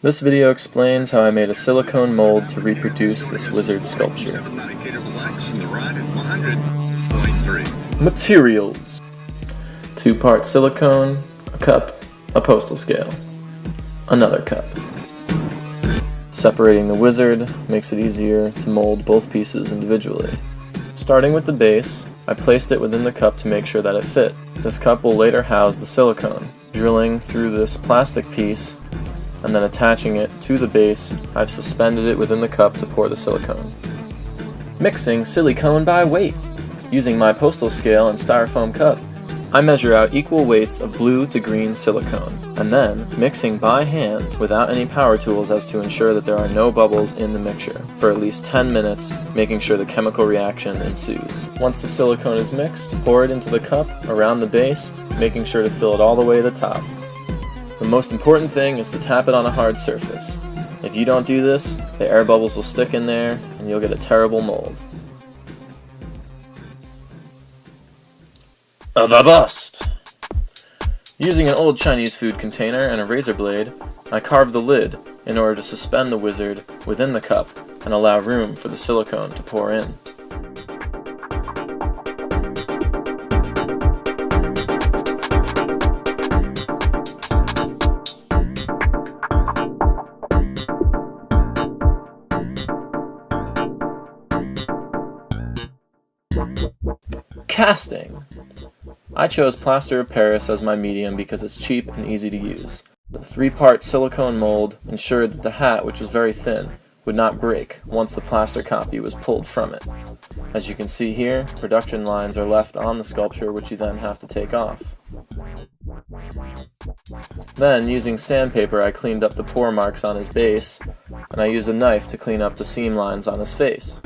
This video explains how I made a silicone mold to reproduce this wizard sculpture. Materials: 2-part silicone, a cup, a postal scale, another cup. Separating the wizard makes it easier to mold both pieces individually. Starting with the base, I placed it within the cup to make sure that it fit. This cup will later house the silicone. Drilling through this plastic piece and then attaching it to the base, I've suspended it within the cup to pour the silicone. Mixing silicone by weight. Using my postal scale and styrofoam cup, I measure out equal weights of blue to green silicone, and then mixing by hand without any power tools as to ensure that there are no bubbles in the mixture for at least 10 minutes, making sure the chemical reaction ensues. Once the silicone is mixed, pour it into the cup around the base, making sure to fill it all the way to the top. The most important thing is to tap it on a hard surface. If you don't do this, the air bubbles will stick in there and you'll get a terrible mold. The bust! Using an old Chinese food container and a razor blade, I carved the lid in order to suspend the wizard within the cup and allow room for the silicone to pour in. Casting. I chose plaster of Paris as my medium because it's cheap and easy to use. The 3-part silicone mold ensured that the hat, which was very thin, would not break once the plaster copy was pulled from it. As you can see here, production lines are left on the sculpture which you then have to take off. Then, using sandpaper, I cleaned up the pour marks on his base, and I used a knife to clean up the seam lines on his face.